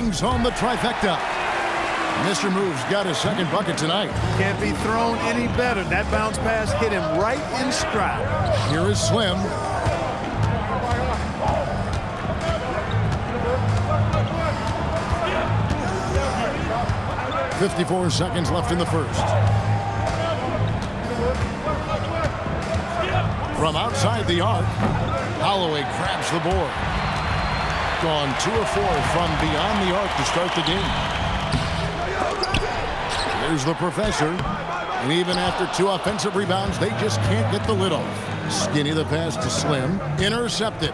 brings home the trifecta. Mr. Moves got his second bucket tonight. Can't be thrown any better. That bounce pass hit him right in stride. Here is Slim. "54 seconds left in the first. From outside the arc, Holloway grabs the board. Gone 2 of 4 from beyond the arc to start the game. Here's the professor. And even after 2 offensive rebounds, they just can't get the lid off. Skinny the pass to Slim. Intercepted.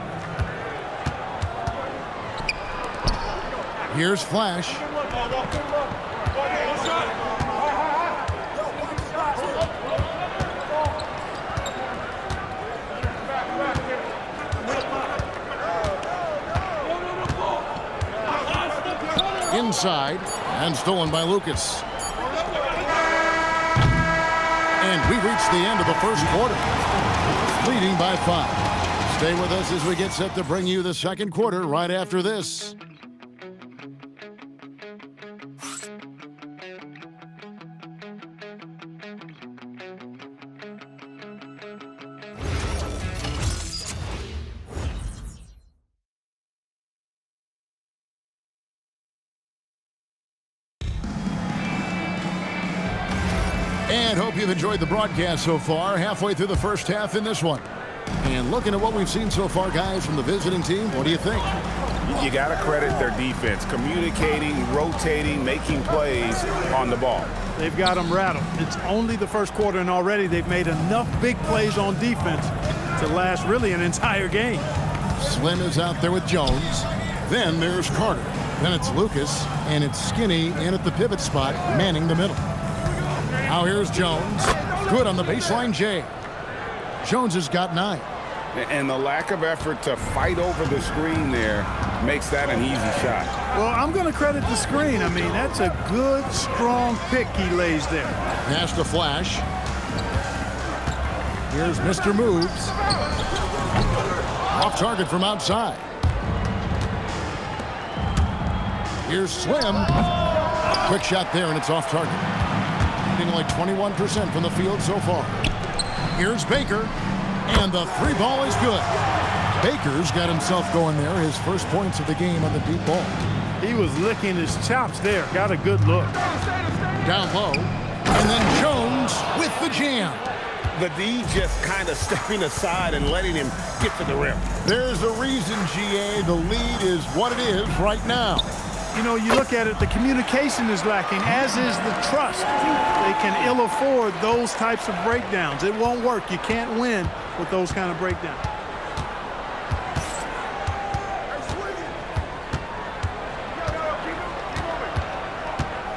Here's Flash. Inside, and stolen by Lucas. And we reach the end of the first quarter, leading by 5. Stay with us as we get set to bring you the second quarter right after this. And hope you've enjoyed the broadcast so far. Halfway through the first half in this one. And looking at what we've seen so far, guys, from the visiting team, what do you think? You got to credit their defense. Communicating, rotating, making plays on the ball. They've got them rattled. It's only the first quarter, and already they've made enough big plays on defense to last really an entire game. Slim is out there with Jones. Then there's Carter. Then it's Lucas, and it's Skinny in at the pivot spot, manning the middle. Now here's Jones. Good on the baseline J. Jones has got 9. And the lack of effort to fight over the screen there makes that an easy shot. Well, I'm going to credit the screen. I mean, that's a good, strong pick he lays there. Pass to Flash. Here's Mr. Moves. Off target from outside. Here's Slim. Quick shot there, and it's off target. Hitting only 21% from the field so far. Here's Baker, and the 3 ball is good. Baker's got himself going there, his first points of the game on the deep ball. He was licking his chops there. Got a good look. Down low, and then Jones with the jam. The D just kind of stepping aside and letting him get to the rim. There's a reason, GA, the lead is what it is right now. You know, you look at it, the communication is lacking, as is the trust. They can ill afford those types of breakdowns. It won't work. You can't win with those kind of breakdowns.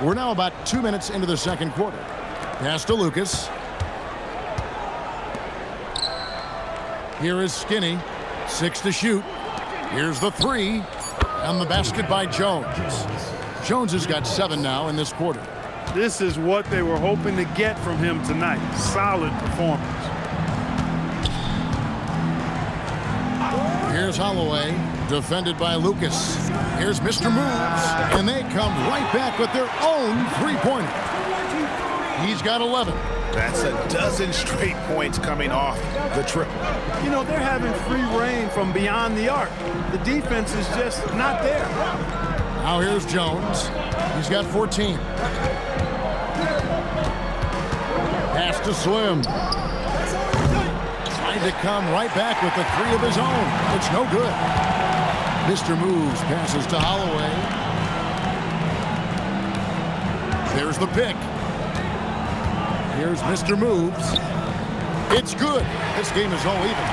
We're now about 2 minutes into the second quarter. Pass to Lucas. Here is Skinny. 6 to shoot. Here's the 3. And the basket by Jones. Jones has got 7 now in this quarter. This is what they were hoping to get from him tonight. Solid performance. Here's Holloway, defended by Lucas. Here's Mr. Moves, and they come right back with their own 3-pointer. He's got 11. That's a dozen straight points coming off the triple. You know, they're having free reign from beyond the arc. The defense is just not there. Now here's Jones. He's got 14. Pass to Slim. Trying to come right back with the 3 of his own. It's no good. Mr. Moves passes to Holloway. There's the pick. Here's Mr. Moves. It's good. This game is all even.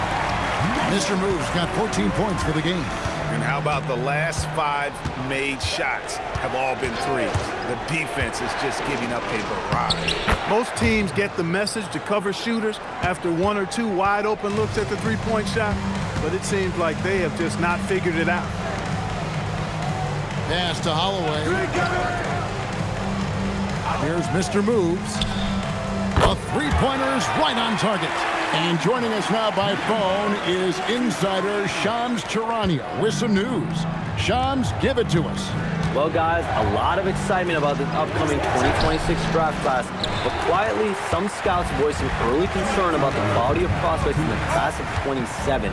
Mr. Moves got 14 points for the game. And how about the last 5 made shots have all been threes? The defense is just giving up a barrage. Most teams get the message to cover shooters after 1 or 2 wide open looks at the 3-point shot, but it seems like they have just not figured it out. Pass to Holloway. Here's Mr. Moves. The 3-pointer is right on target. And joining us now by phone is insider Shams Charania with some news. Shams, give it to us. Well, guys, a lot of excitement about the upcoming 2026 draft class, but quietly, some scouts voicing early concern about the quality of prospects in the class of 27.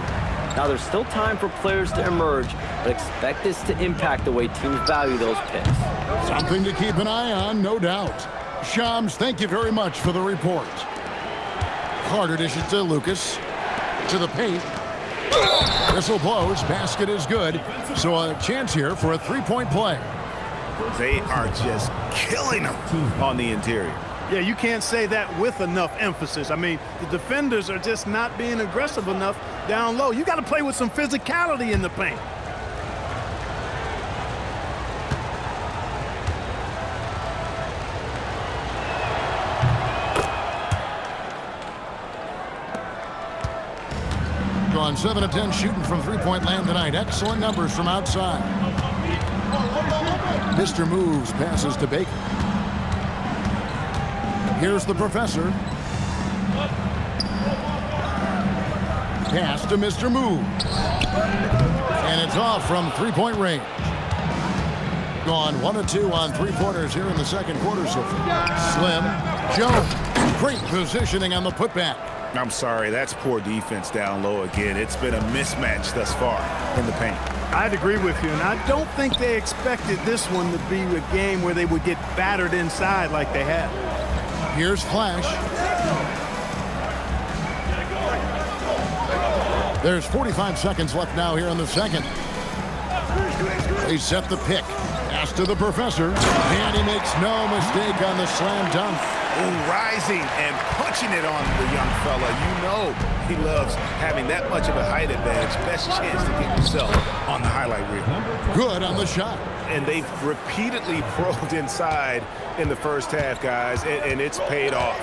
Now, there's still time for players to emerge, but expect this to impact the way teams value those picks. Something to keep an eye on, no doubt. Shams, thank you very much for the report. Carter dishes to Lucas. To the paint. Whistle blows. Basket is good. So a chance here for a three-point play. They are just killing them on the interior. Yeah, you can't say that with enough emphasis. I mean, the defenders are just not being aggressive enough down low. You got to play with some physicality in the paint. On 7 of 10 shooting from three-point land tonight. Excellent numbers from outside. Mr. Moves passes to Baker. Here's the professor. Pass to Mr. Moves. And it's off from three-point range. Gone 1 of 2 on three-pointers here in the second quarter so far. Slim. Jones. Great positioning on the putback. I'm sorry, that's poor defense down low again. It's been a mismatch thus far in the paint. I'd agree with you, and I don't think they expected this one to be a game where they would get battered inside like they have. Here's Flash. There's 45 seconds left now here in the second. They set the pick. Pass to the professor, and he makes no mistake on the slam dunk. Rising and punching it on the young fella. You know he loves having that much of a height advantage. Best chance to get yourself on the highlight reel. Good on the shot. And they've repeatedly probed inside in the first half, guys, and it's paid off.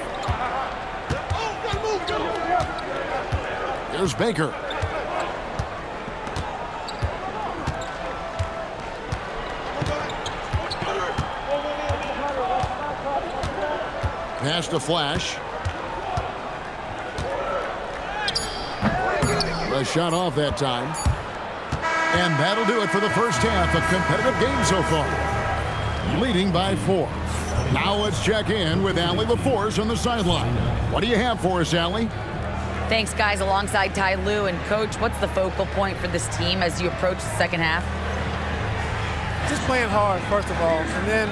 Here's Baker. Pass to Flash. A shot off that time. And that'll do it for the first half. A competitive game so far. Leading by 4. Now let's check in with Allie LaForce on the sideline. What do you have for us, Allie? Thanks, guys. Alongside Ty Lue and Coach, what's the focal point for this team as you approach the second half? Just playing hard, first of all, and then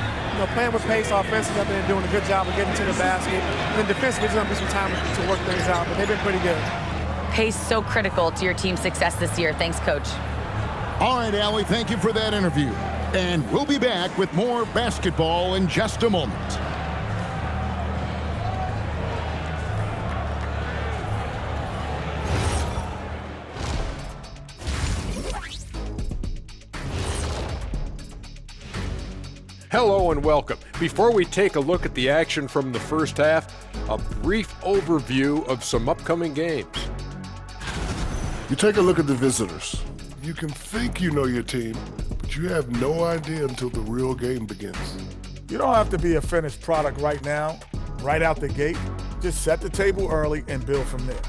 playing with pace offensively. I've been doing a good job of getting to the basket. And then defensively, there's going to be some time to work things out, but they've been pretty good. Pace so critical to your team's success this year. Thanks, Coach. All right, Allie, thank you for that interview. And we'll be back with more basketball in just a moment. Hello and welcome. Before we take a look at the action from the first half, a brief overview of some upcoming games. You take a look at the visitors. You can think you know your team, but you have no idea until the real game begins. You don't have to be a finished product right now, right out the gate. Just set the table early and build from there.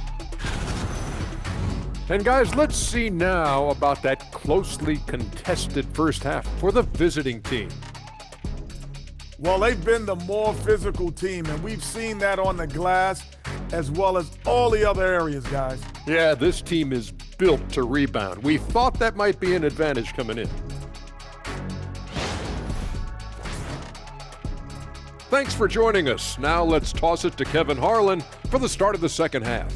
And guys, let's see now about that closely contested first half for the visiting team. Well, they've been the more physical team, and we've seen that on the glass as well as all the other areas, guys. Yeah, this team is built to rebound. We thought that might be an advantage coming in. Thanks for joining us. Now let's toss it to Kevin Harlan for the start of the second half.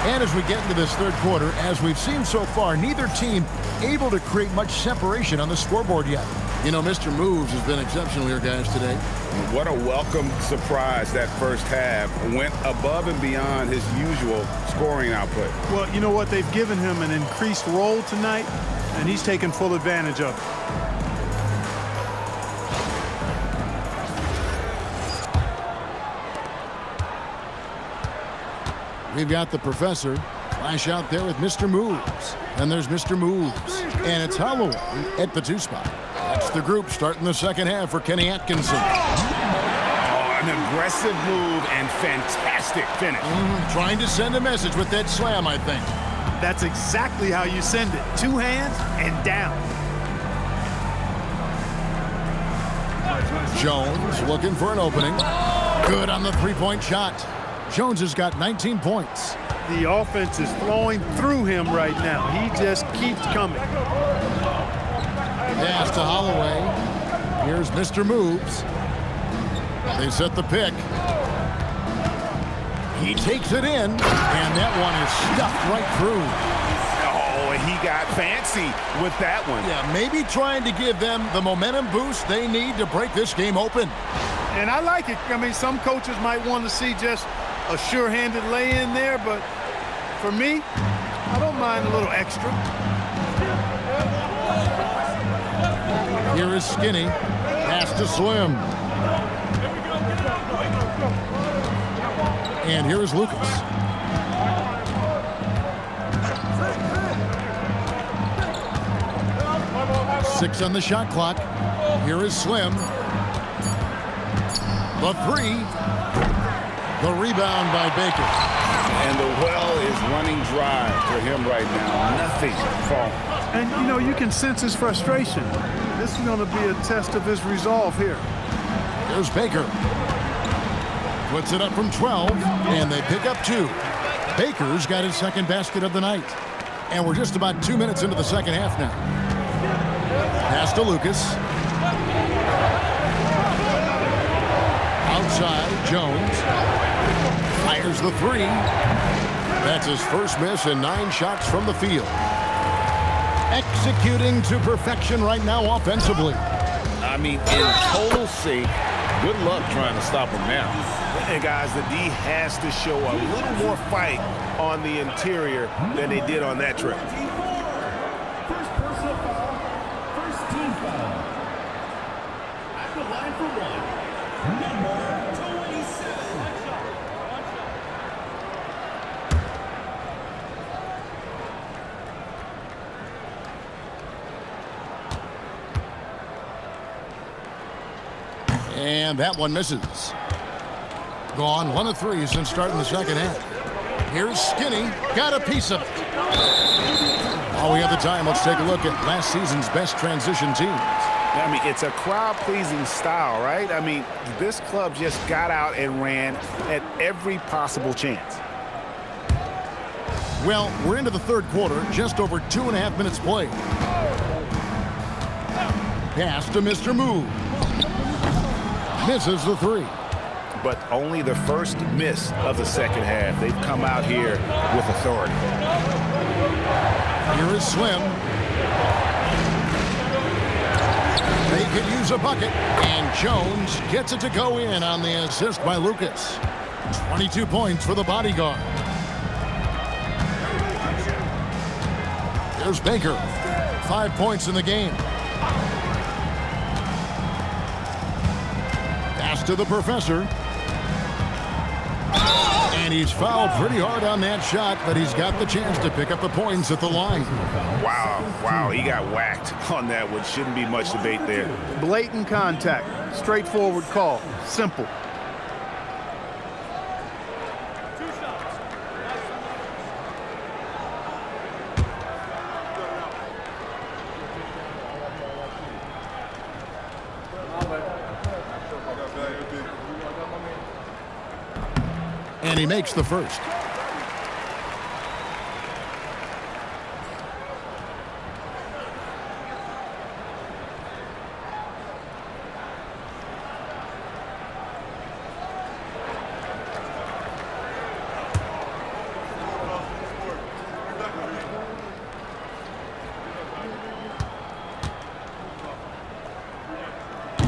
And as we get into this third quarter, as we've seen so far, neither team able to create much separation on the scoreboard yet. You know, Mr. Moves has been exceptional here, guys, today. What a welcome surprise that first half. Went above and beyond his usual scoring output. Well, you know what? They've given him an increased role tonight, and he's taken full advantage of it. We've got the professor. Flash out there with Mr. Moves. And there's Mr. Moves. And it's Holloway at the 2 spot. That's the group starting the second half for Kenny Atkinson. An aggressive move and fantastic finish. Trying to send a message with that slam, I think. That's exactly how you send it. 2 hands and down. Jones looking for an opening. Good on the three-point shot. Jones has got 19 points. The offense is flowing through him right now. He just keeps coming. Pass to Holloway. Here's Mr. Moves. They set the pick. He takes it in, and that one is stuffed right through. Oh, he got fancy with that one. Yeah, maybe trying to give them the momentum boost they need to break this game open. And I like it. I mean, some coaches might want to see just a sure-handed lay-in there, but for me, I don't mind a little extra. Here is Skinny. Pass to Slim. And here is Lucas. Six on the shot clock. Here is Slim. The three. The rebound by Baker. And the well is running dry for him right now. Nothing falling. And, you know, you can sense his frustration. This is going to be a test of his resolve here. There's Baker. Puts it up from 12, and they pick up 2. Baker's got his second basket of the night. And we're just about 2 minutes into the second half now. Pass to Lucas. Outside, Jones. Fires the three. That's his first miss and 9 shots from the field. Executing to perfection right now offensively. I mean, in total sync. Good luck trying to stop him now. And guys, the D has to show a little more fight on the interior than they did on that trip. First personal foul, first team foul. At the line for one, number 27. And that one misses. Gone 1 of 3 since starting the second half. Here's Skinny. Got a piece of it. While we have the time, let's take a look at last season's best transition teams. I mean, it's a crowd-pleasing style, right? I mean, this club just got out and ran at every possible chance. Well, we're into the third quarter, just over 2.5 minutes played. Pass to Mr. Move. Misses the three. But only the first miss of the second half. They've come out here with authority. Here is Slim. They could use a bucket, and Jones gets it to go in on the assist by Lucas. 22 points for the bodyguard. There's Baker. 5 points in the game. Pass to the professor. And he's fouled pretty hard on that shot, but he's got the chance to pick up the points at the line. Wow, he got whacked on that one. Shouldn't be much debate there. Blatant contact. Straightforward call. Simple. And he makes the first.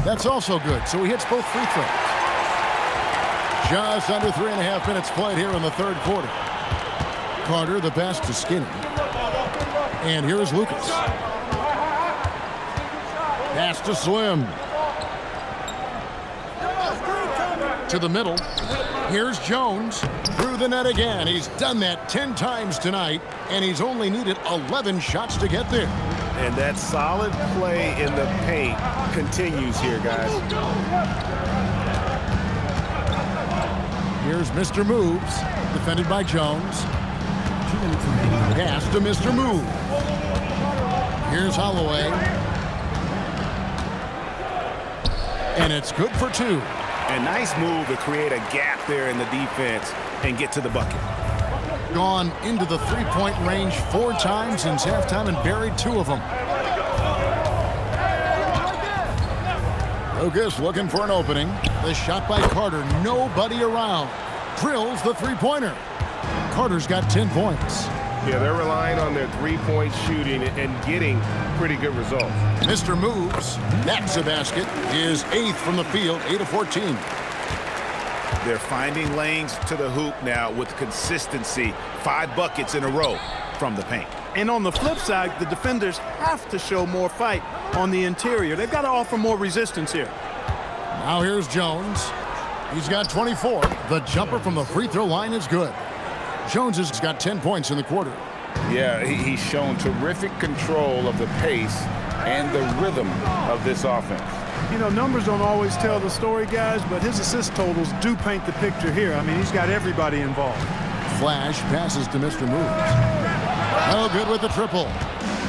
That's also good, so he hits both free throws. Just under 3.5 minutes played here in the third quarter. Carter, the pass to Skinny. And here's Lucas. Pass to Slim. To the middle. Here's Jones. Through the net again. He's done that 10 times tonight, and he's only needed 11 shots to get there. And that solid play in the paint continues here, guys. Here's Mr. Moves, defended by Jones. Pass to Mr. Move. Here's Holloway. And it's good for two. A nice move to create a gap there in the defense and get to the bucket. Gone into the three-point range 4 times since halftime and buried 2 of them. Lucas looking for an opening. The shot by Carter, nobody around. Drills the three-pointer. Carter's got 10 points. Yeah, they're relying on their three-point shooting and getting pretty good results. Mr. Moves, that's a basket, is 8th from the field, 8 of 14. They're finding lanes to the hoop now with consistency. 5 buckets in a row from the paint. And on the flip side, the defenders have to show more fight on the interior. They've got to offer more resistance here. Now here's Jones. He's got 24. The jumper from the free throw line is good. Jones has got 10 points in the quarter. Yeah, he's shown terrific control of the pace and the rhythm of this offense. You know, numbers don't always tell the story, guys, but his assist totals do paint the picture here. I mean, he's got everybody involved. Flash passes to Mr. Moves. No good with the triple.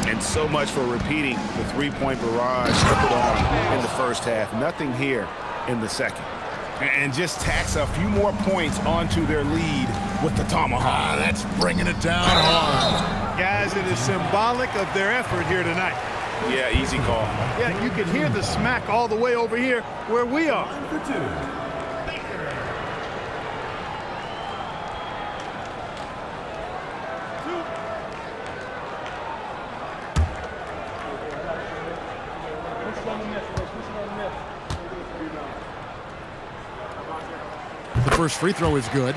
And so much for repeating the three-point barrage put on in the first half. Nothing here in the second. And just tacks a few more points onto their lead with the tomahawk. That's bringing it down hard. Guys, it is symbolic of their effort here tonight. Yeah, easy call. Yeah, you can hear the smack all the way over here where we are. The first free throw is good.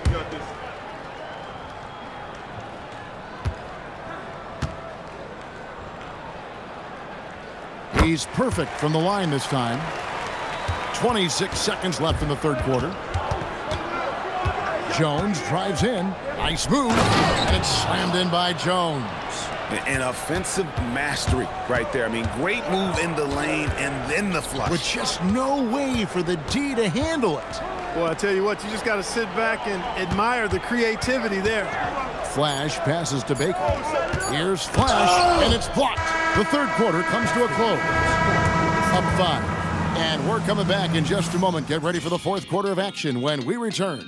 We got this. He's perfect from the line this time. 26 seconds left in the third quarter. Jones drives in. Nice move. And it's slammed in by Jones. An offensive mastery right there. I mean, great move in the lane and then the flush. With just no way for the D to handle it. Well, I tell you what, you just got to sit back and admire the creativity there. Flash passes to Baker. Here's Flash, and it's blocked. The third quarter comes to a close. Up 5. And we're coming back in just a moment. Get ready for the fourth quarter of action when we return.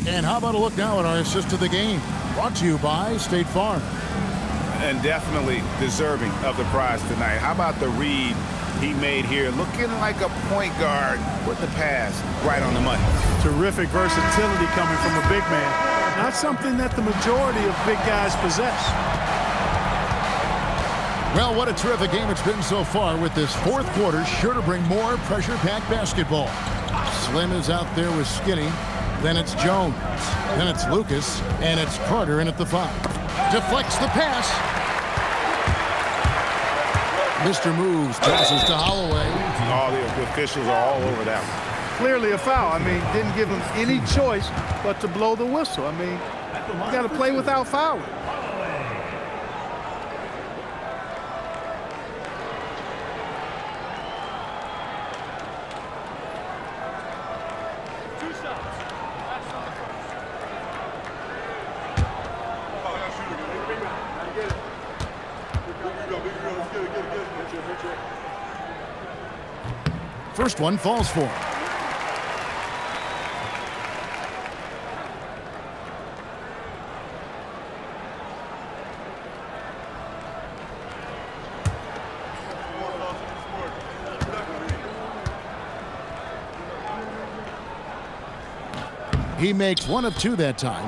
And how about a look now at our assist of the game? Brought to you by State Farm. And definitely deserving of the prize tonight. How about the read he made here? Looking like a point guard with the pass right on the money. Terrific versatility coming from a big man. Not something that the majority of big guys possess. Well, what a terrific game it's been so far with this fourth quarter. Sure to bring more pressure-packed basketball. Slim is out there with Skinny. Then it's Jones. Then it's Lucas. And it's Carter in at the 5. Deflects the pass. Mr. Moves passes to Holloway. All the officials are all over that one. Clearly a foul. I mean, didn't give him any choice but to blow the whistle. I mean, you got to play without fouling. First one falls for him. He makes 1 of 2 that time.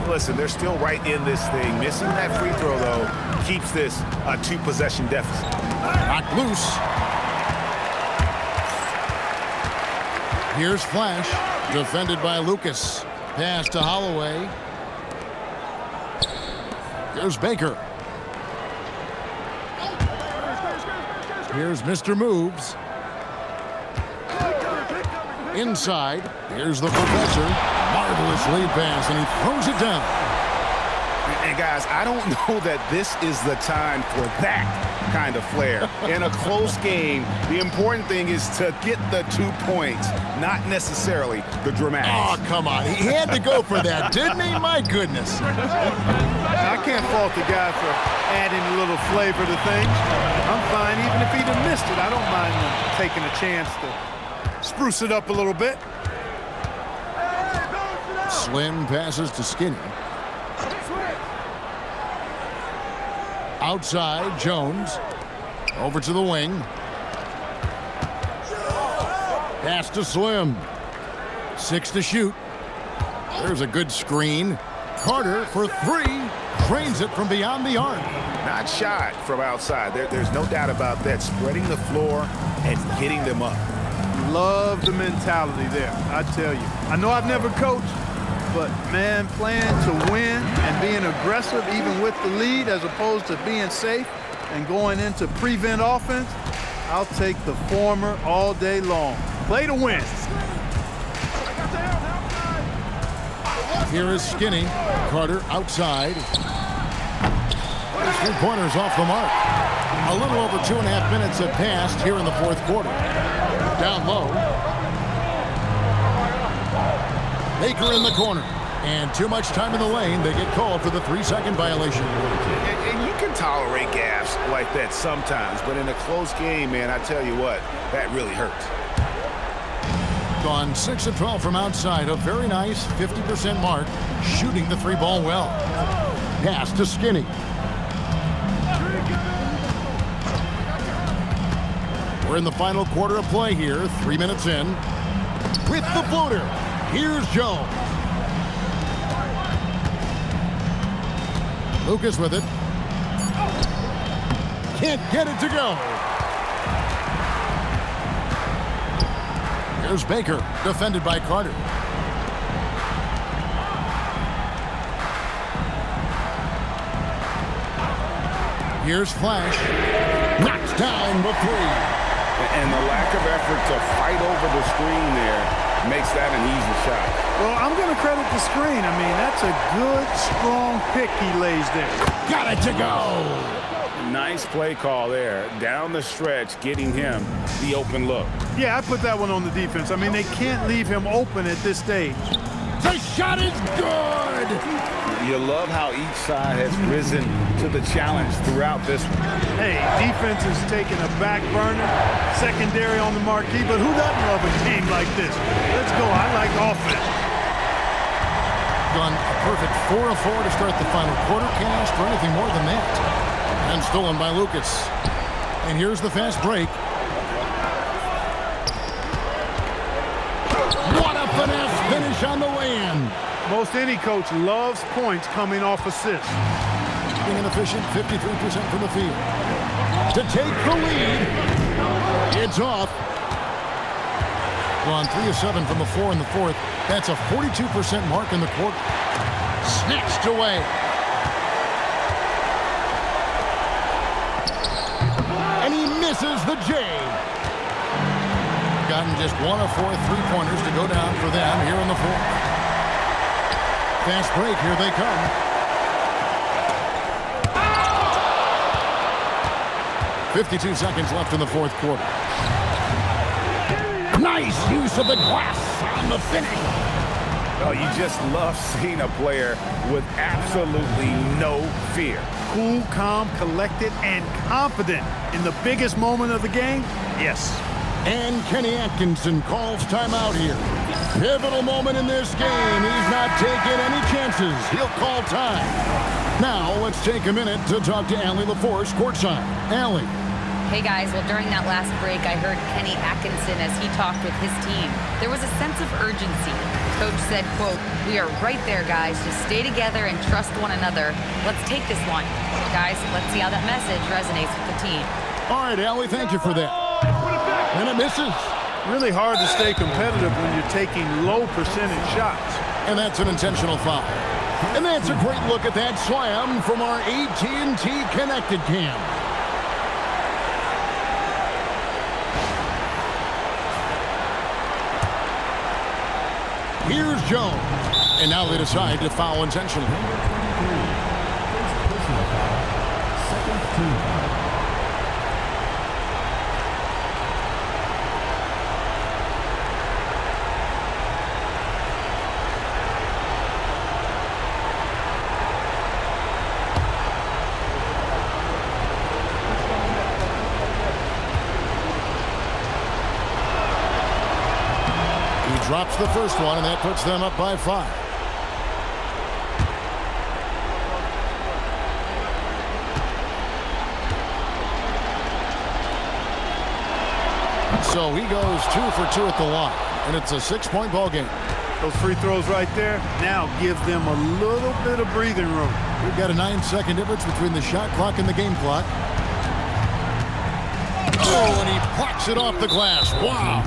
Listen, they're still right in this thing. Missing that free throw, though, keeps this a 2-possession deficit. Knocked loose. Here's Flash, defended by Lucas. Pass to Holloway. Here's Baker. Here's Mr. Moves. Inside, here's the professor. Marvelous lead pass, and he throws it down. And guys, I don't know that this is the time for that kind of flair. In a close game, the important thing is to get the 2 points, not necessarily the dramatics. Oh, come on. He had to go for that, didn't he? My goodness. I can't fault the guy for adding a little flavor to things. I'm fine. Even if he'd have missed it, I don't mind him taking a chance to spruce it up a little bit. Slim passes to Skinny. Outside, Jones. Over to the wing. Pass to Slim. 6 to shoot. There's a good screen. Carter for 3. Drains it from beyond the arc. Not shot from outside. There's no doubt about that. Spreading the floor and getting them up. Love the mentality there, I tell you. I know I've never coached, but, man, playing to win and being aggressive even with the lead as opposed to being safe and going into prevent offense, I'll take the former all day long. Play to win. Here is Skinny. Carter outside. 3-pointers off the mark. A little over 2.5 minutes have passed here in the fourth quarter. Down low. Baker in the corner. And too much time in the lane. They get called for the 3-second violation. And you can tolerate gaffes like that sometimes, but in a close game, man, I tell you what, that really hurts. Gone 6 of 12 from outside. A very nice 50% mark. Shooting the 3-ball well. Pass to Skinny. We're in the final quarter of play here. 3 minutes in. With the floater. Here's Jones. Lucas with it. Can't get it to go. Here's Baker, defended by Carter. Here's Flash. Knocks down the 3. And the lack of effort to fight over the screen there makes that an easy shot. Well, I'm going to credit the screen. I mean, that's a good, strong pick he lays there. Got it to go. Nice play call there. Down the stretch, getting him the open look. Yeah, I put that one on the defense. I mean, they can't leave him open at this stage. The shot is good. You love how each side has risen to the challenge throughout this one. Hey, defense is taking a back burner, secondary on the marquee, but who doesn't love a game like this? Let's go. I like offense. Done a perfect 4 of 4 to start the final quarter. Can't ask for anything more than that. And stolen by Lucas. And here's the fast break. What a finesse finish on the way-in. Most any coach loves points coming off assists. Being inefficient, 53% from the field. To take the lead. It's off. Gone 3 of 7 from the floor in the fourth. That's a 42% mark in the quarter. Snatched away. And he misses the J. Gotten just 1 of 4 3-pointers to go down for them here in the fourth. Fast break, here they come. .52 seconds left in the fourth quarter. Nice use of the glass on the finish. Oh, you just love seeing a player with absolutely no fear. Cool, calm, collected, and confident in the biggest moment of the game? Yes. And Kenny Atkinson calls timeout here. Pivotal moment in this game. He's not taking any chances. He'll call time. Now, let's take a minute to talk to Allie LaForce courtside. Allie. Hey guys, well during that last break, I heard Kenny Atkinson as he talked with his team. There was a sense of urgency. Coach said, quote, "We are right there, guys. Just stay together and trust one another. Let's take this one." Guys, let's see how that message resonates with the team. All right, Allie, thank you for that. And it misses. Really hard to stay competitive when you're taking low percentage shots. And that's an intentional foul. And that's a great look at that slam from our AT&T Connected Cam. Here's Jones. And now they decide to foul intentionally. Personal foul. Second team foul. Drops the first one, and that puts them up by 5. So he goes 2 for 2 at the line, and it's a 6-point ball game. Those free throws right there now give them a little bit of breathing room. We've got a 9-second difference between the shot clock and the game clock. Oh, and he plucks it off the glass. Wow.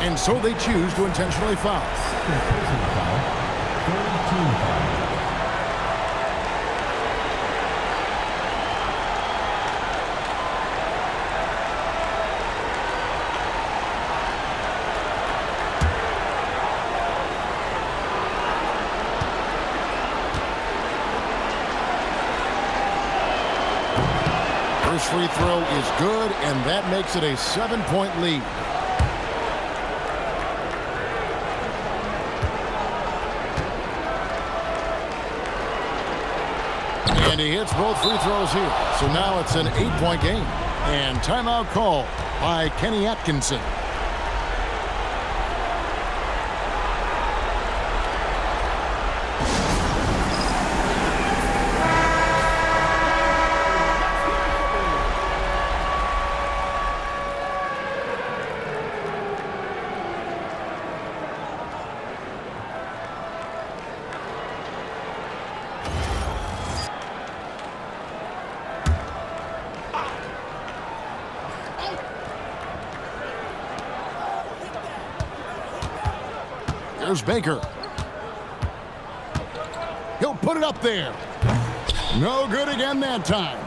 And so they choose to intentionally foul. Second personal foul. Third team foul. First free throw is good, and that makes it a 7-point lead. And he hits both free throws here. So now it's an 8-point game. And timeout call by Kenny Atkinson. There's Baker. He'll put it up there. No good again that time.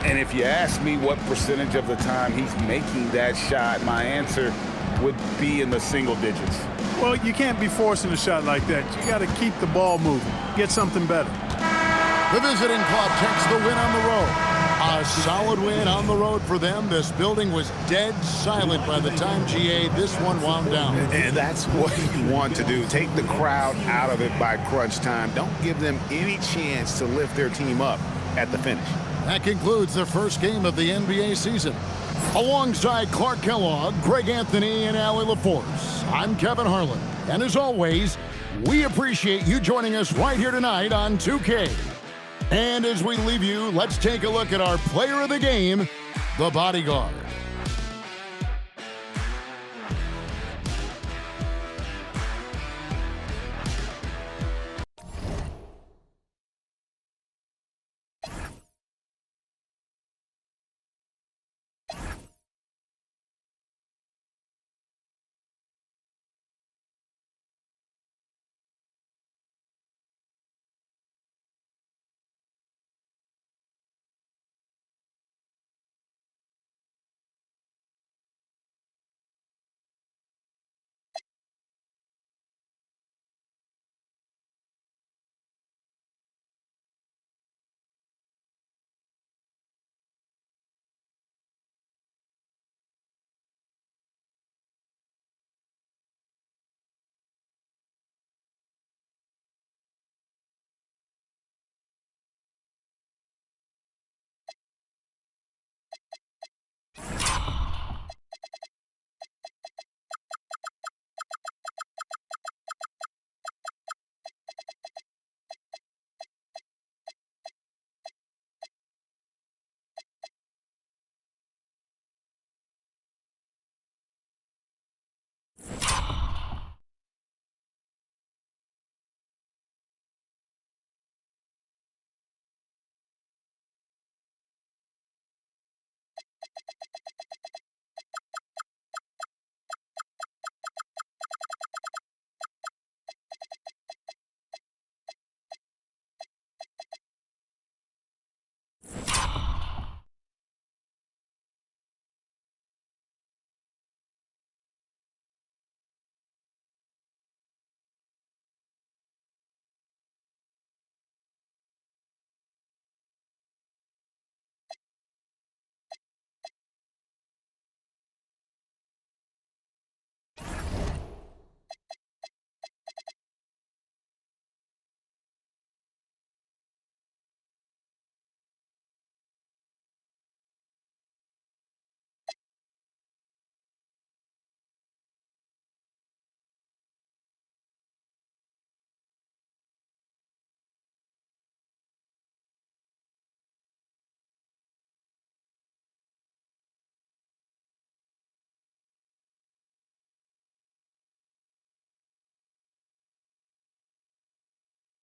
And if you ask me what percentage of the time he's making that shot, my answer would be in the single digits. Well, you can't be forcing a shot like that. You got to keep the ball moving. Get something better. The visiting club takes the win on the road. A solid win on the road for them. This building was dead silent by the time, GA, this one wound down. And that's what you want to do. Take the crowd out of it by crunch time. Don't give them any chance to lift their team up at the finish. That concludes the first game of the NBA season. Alongside Clark Kellogg, Greg Anthony, and Allie LaForce, I'm Kevin Harlan. And as always, we appreciate you joining us right here tonight on 2K. And as we leave you, let's take a look at our player of the game, the bodyguard.